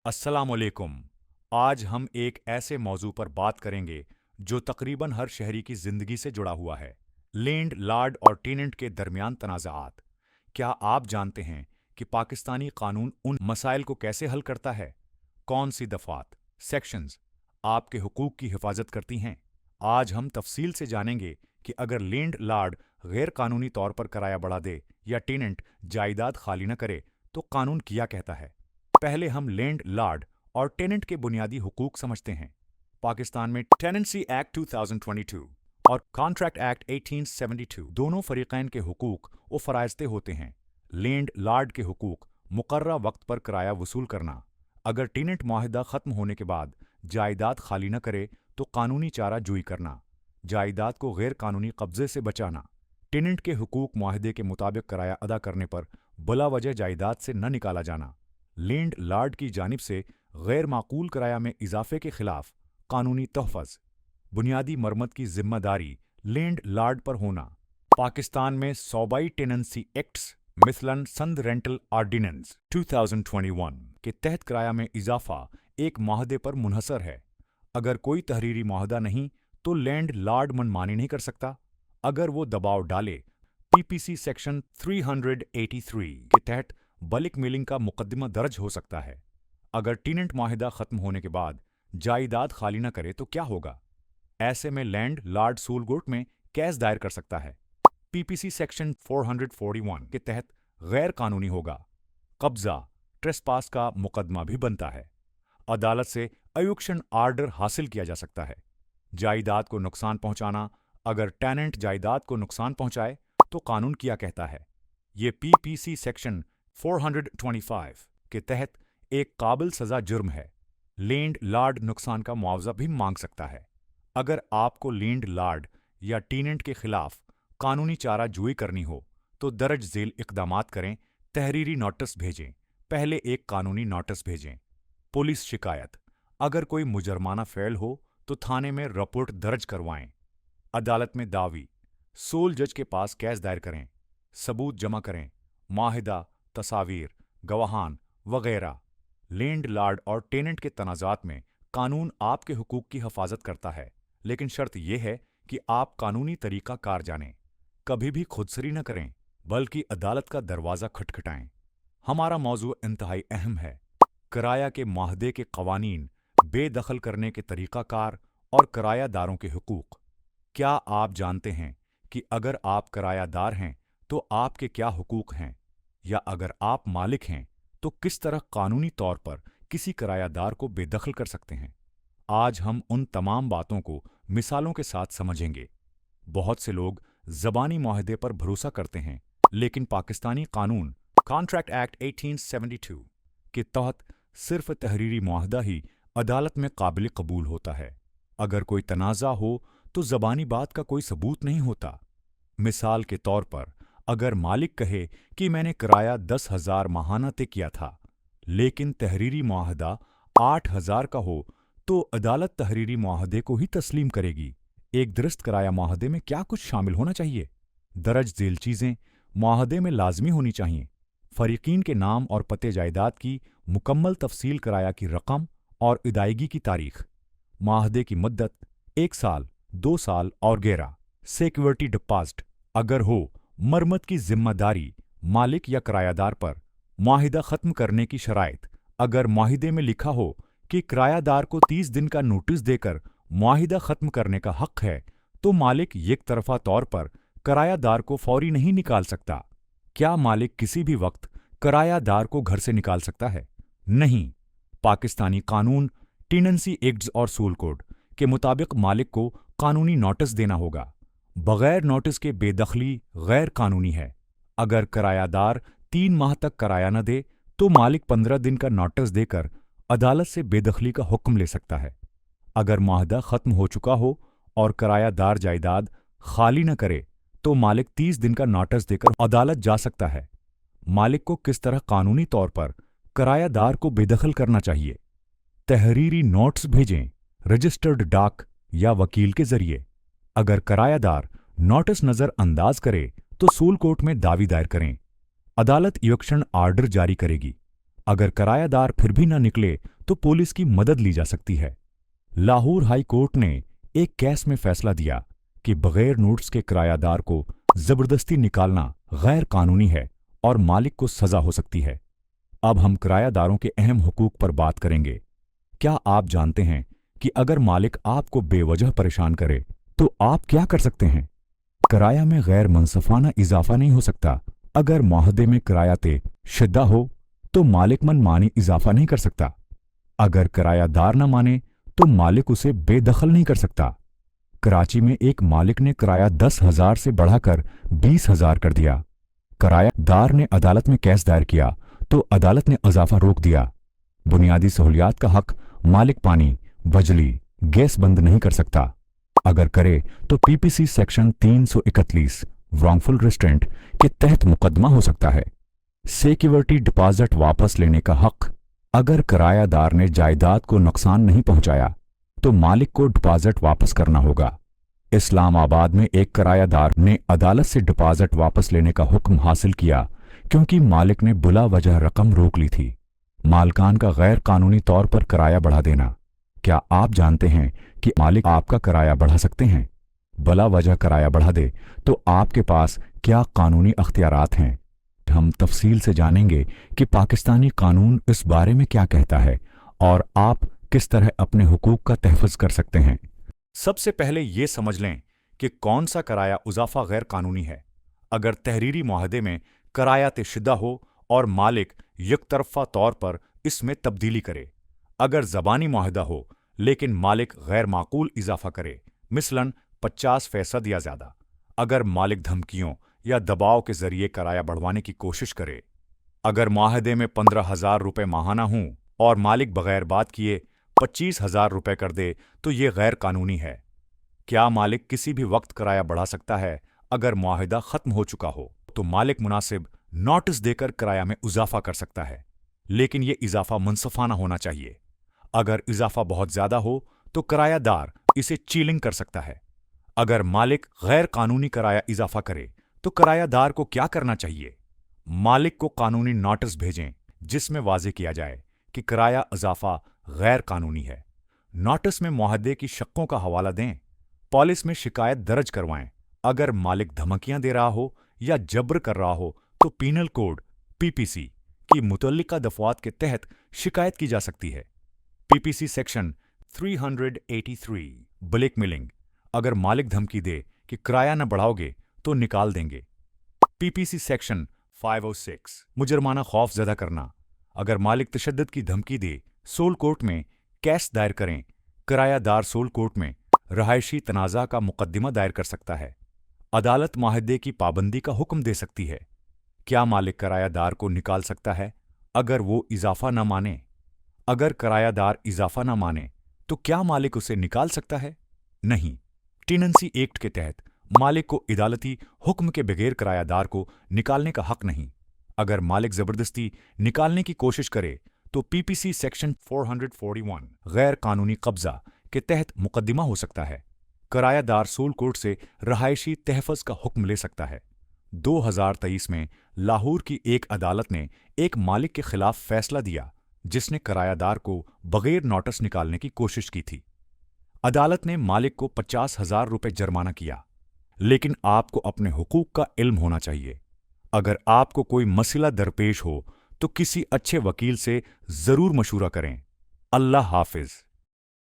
अस्सलाम वालेकुम। आज हम एक ऐसे मौजू पर बात करेंगे जो तकरीबन हर शहरी की जिंदगी से जुड़ा हुआ है। लैंड लॉर्ड और टेनेंट के दरमियान तनाज़ात। क्या आप जानते हैं कि पाकिस्तानी कानून उन मसाइल को कैसे हल करता है? कौन सी दफ़ात, सेक्शंस आपके हुकूक की हिफाजत करती हैं? आज हम तफसील से जानेंगे कि अगर लैंड लॉर्ड गैर कानूनी तौर पर किराया बढ़ा दे या टेनेंट जायदाद खाली न करे तो कानून क्या कहता है। पहले हम लैंड लॉर्ड और टेनेंट के बुनियादी हुकूक समझते हैं। पाकिस्तान में टेनेंसी एक्ट 2022 और कॉन्ट्रैक्ट एक्ट 1872 दोनों फरीकैन के हुकूक व फराइज़ होते हैं। लैंड लॉर्ड के हुकूक मुकर्रा वक्त पर किराया वसूल करना, अगर टेनेंट मुआहदा खत्म होने के बाद जायदाद खाली न करे तो कानूनी चारा जुई करना, जायदाद को गैर कानूनी कब्जे से बचाना, टेनेंट के हुकूक मुआहदे के मुताबिक किराया अदा करने पर बला वजह जायदाद से न निकाला जाना, लैंड लॉर्ड की जानिब से गैर माकूल किराया में इजाफे के खिलाफ कानूनी तहफ़्फ़ुज़, बुनियादी मरम्मत की जिम्मेदारी लैंड लॉर्ड पर होना। पाकिस्तान में सूबाई टेनेंसी एक्ट्स मिसलन संद रेंटल ऑर्डिनेंस 2021 के तहत किराया में इजाफा एक मुआहदे पर मुनहसर है। अगर कोई तहरीरी मुआहदा नहीं तो लैंड लॉर्ड मनमानी नहीं कर सकता। अगर वो दबाव डाले, पीपीसी सेक्शन 383 के तहत बल्क मेलिंग का मुकदमा दर्ज हो सकता है। अगर टेनेंट मुआहदा खत्म होने के बाद जायदाद खाली न करे तो क्या होगा? ऐसे में लैंड लॉर्ड सूल कोर्ट में केस दायर कर सकता है। पीपीसी सेक्शन 441 के तहत गैर कानूनी होगा। कब्जा ट्रेसपास का मुकदमा भी बनता है। अदालत से एविक्शन आर्डर हासिल किया जा सकता है। जायदाद को नुकसान पहुंचाना, अगर टेनेंट जायदाद को नुकसान पहुंचाए तो कानून क्या कहता है? ये पीपीसी सेक्शन 425 के तहत एक काबिल सजा जुर्म है। लैंड लॉर्ड नुकसान का मुआवजा भी मांग सकता है। अगर आपको लैंड लॉर्ड या टेनेंट के खिलाफ कानूनी चारा जुई करनी हो तो दर्ज झेल इक़दामात करें। तहरीरी नोटिस भेजें। पहले एक कानूनी नोटिस भेजें। पुलिस शिकायत, अगर कोई मुजरमाना फ़ेल हो तो थाने में रिपोर्ट दर्ज करवाएं। अदालत में दावी, सोल जज के पास केस दायर करें। सबूत जमा करें, मुआहिदा, तस्वीर, गवाहान वगैरह। लैंड लॉर्ड और टेनेंट के तनाज़ात में कानून आपके हुकूक की हिफाजत करता है, लेकिन शर्त यह है कि आप कानूनी तरीका कार जानें। कभी भी खुदसरी न करें, बल्कि अदालत का दरवाज़ा खटखटाएं। हमारा मौजू इंतहाई अहम है। किराया के मुआहदे के कवानीन, बेदखल करने के तरीक़ाकार और किरायादारों के हुकूक। क्या आप जानते हैं कि अगर आप किरायादार हैं तो आपके क्या हुकूक हैं, या अगर आप मालिक हैं तो किस तरह कानूनी तौर पर किसी किरायादार को बेदखल कर सकते हैं? आज हम उन तमाम बातों को मिसालों के साथ समझेंगे। बहुत से लोग ज़बानी मुआहदे पर भरोसा करते हैं, लेकिन पाकिस्तानी कानून कॉन्ट्रैक्ट एक्ट 1872 के तहत सिर्फ तहरीरी मुआहदा ही अदालत में काबिल कबूल होता है। अगर कोई तनाज़ा हो तो ज़बानी बात का कोई सबूत नहीं होता। मिसाल के तौर पर, अगर मालिक कहे कि मैंने किराया 10,000 माहाना तय किया था, लेकिन तहरीरी मुआहदा 8,000 का हो तो अदालत तहरीरी मुआहदे को ही तस्लीम करेगी। एक दुरुस्त किराया मुआहदे में क्या कुछ शामिल होना चाहिए? दर्ज झेल चीज़ें मुआहदे में लाजमी होनी चाहिए। फरीकीन के नाम और पते, जायदाद की मुकम्मल तफसील, किराया की रकम और अदायगी की तारीख, मुआहदे की मुद्दत 1 साल, 2 साल और गैरा। सिक्योरिटी डिपॉजिट अगर हो, मरम्मत की जिम्मेदारी मालिक या किरायादार पर। मुआहिदा खत्म करने की शराइत, अगर मुआहिदे में लिखा हो कि किरायादार को 30 दिन का नोटिस देकर मुआहिदा खत्म करने का हक है तो मालिक एक तरफा तौर पर किरायादार को फौरी नहीं निकाल सकता। क्या मालिक किसी भी वक्त किरायादार को घर से निकाल सकता है? नहीं। पाकिस्तानी कानून टेनेंसी एक्ट्स और सूल कोड के मुताबिक मालिक को कानूनी नोटिस देना होगा। बगैर नोटिस के बेदखली गैर कानूनी है। अगर किरायादार 3 माह तक किराया न दे तो मालिक 15 दिन का नोटिस देकर अदालत से बेदखली का हुक्म ले सकता है। अगर मुआहदा खत्म हो चुका हो और किरायादार जायदाद खाली न करे तो मालिक 30 दिन का नोटिस देकर अदालत जा सकता है। मालिक को किस तरह कानूनी तौर पर किरायादार को बेदखल करना चाहिए? तहरीरी नोट्स भेजें, रजिस्टर्ड डाक या वकील के जरिए। अगर किरायादार नोटिस नजर अंदाज करे तो सूल कोर्ट में दावी दायर करें। अदालत इविक्शन आर्डर जारी करेगी। अगर किरायादार फिर भी न निकले तो पुलिस की मदद ली जा सकती है। लाहौर हाई कोर्ट ने एक केस में फैसला दिया कि बगैर नोटिस के किरायादार को जबरदस्ती निकालना गैर कानूनी है और मालिक को सजा हो सकती है। अब हम किरायादारों के अहम हुकूक पर बात करेंगे। क्या आप जानते हैं कि अगर मालिक आपको बेवजह परेशान करे तो आप क्या कर सकते हैं? किराया में गैर मुनसफाना इजाफा नहीं हो सकता। अगर मुआहदे में किराया तय शुदा हो तो मालिक मनमानी इजाफा नहीं कर सकता। अगर किरायादार न माने तो मालिक उसे बेदखल नहीं कर सकता। कराची में एक मालिक ने किराया 10,000 से बढ़ाकर 20,000 कर दिया। किरायादार ने अदालत में केस दायर किया तो अदालत ने इजाफा रोक दिया। बुनियादी सहूलियात का हक मालिक पानी, बिजली, गैस बंद नहीं कर सकता। अगर करे तो पीपीसी सेक्शन 331 रॉन्गफुल रिस्ट्रेंट के तहत मुकदमा हो सकता है। सिक्योरिटी डिपॉजिट वापस लेने का हक, अगर किरायादार ने जायदाद को नुकसान नहीं पहुंचाया तो मालिक को डिपॉजिट वापस करना होगा। इस्लामाबाद में एक किरायादार ने अदालत से डिपॉजिट वापस लेने का हुक्म हासिल किया क्योंकि मालिक ने बुला वजह रकम रोक ली थी। मालकान का गैर कानूनी तौर पर किराया बढ़ा देना। क्या आप जानते हैं कि मालिक आपका किराया बढ़ा सकते हैं? बुला वजह किराया बढ़ा दे तो आपके पास क्या कानूनी अख्तियारात हैं? हम तफसील से जानेंगे कि पाकिस्तानी कानून इस बारे में क्या कहता है और आप किस तरह अपने हुकूक का तहफ़्फ़ुज़ कर सकते हैं। सबसे पहले ये समझ लें कि कौन सा किराया इजाफा गैर कानूनी है। अगर तहरीरी मुआहदे में किराया तयशुदा हो और मालिक यकतरफा तौर पर इसमें तब्दीली करे। अगर ज़बानी मुआहदा हो लेकिन मालिक गैर माकूल इजाफा करे, मिसलन 50% या ज़्यादा। अगर मालिक धमकियों या दबाव के जरिए किराया बढ़वाने की कोशिश करे। अगर मुआहदे में 15,000 रुपये माहाना हों और मालिक बगैर बात किए 25,000 रुपये कर दे तो ये गैर कानूनी है। क्या मालिक किसी भी वक्त किराया बढ़ा सकता है? अगर मुआहदा खत्म हो चुका हो तो मालिक मुनासिब नोटिस देकर किराया में इजाफा कर सकता है, लेकिन ये इजाफा मुनसफाना होना चाहिए। अगर इजाफा बहुत ज्यादा हो तो किरायादार इसे चीलिंग कर सकता है। अगर मालिक गैर कानूनी किराया इजाफा करे तो किरायादार को क्या करना चाहिए? मालिक को कानूनी नोटिस भेजें जिसमें वाज़ेह किया जाए कि किराया इजाफा गैर कानूनी है। नोटिस में मुआहदे की शक्कों का हवाला दें। पुलिस में शिकायत दर्ज करवाएं। अगर मालिक धमकियां दे रहा हो या जबर कर रहा हो तो पीनल कोड पीपीसी की मुतल्लिका दफवात के तहत शिकायत की जा सकती है। पीपीसी सेक्शन 383 ब्लैकमेलिंग, अगर मालिक धमकी दे कि किराया न बढ़ाओगे तो निकाल देंगे। पीपीसी सेक्शन 506 मुजरमाना खौफ ज़दा करना, अगर मालिक तशद्दुद की धमकी दे सोल कोर्ट में केस दायर करें। किरायादार सोल कोर्ट में रहायशी तनाज़ा का मुकदमा दायर कर सकता है। अदालत मुआहदे की पाबंदी का हुक्म दे सकती है। क्या मालिक किरायादार को निकाल सकता है अगर वो इजाफा न माने? अगर किरायादार इजाफा न माने तो क्या मालिक उसे निकाल सकता है? नहीं। टेनेंसी एक्ट के तहत मालिक को अदालती हुक्म के बगैर किरायादार को निकालने का हक नहीं। अगर मालिक जबरदस्ती निकालने की कोशिश करे तो पीपीसी सेक्शन 441 गैर कानूनी कब्जा के तहत मुकदमा हो सकता है। किरायादार सोल कोर्ट से रहायशी तहफ़्फ़ुज़ का हुक्म ले सकता है। 2023 में लाहौर की एक अदालत ने एक मालिक के खिलाफ फैसला दिया जिसने किरायादार को बगैर नोटिस निकालने की कोशिश की थी। अदालत ने मालिक को 50,000 रुपये जुर्माना किया। लेकिन आपको अपने हुकूक का इल्म होना चाहिए। अगर आपको कोई मसला दरपेश हो तो किसी अच्छे वकील से जरूर मशूरा करें। अल्लाह हाफिज।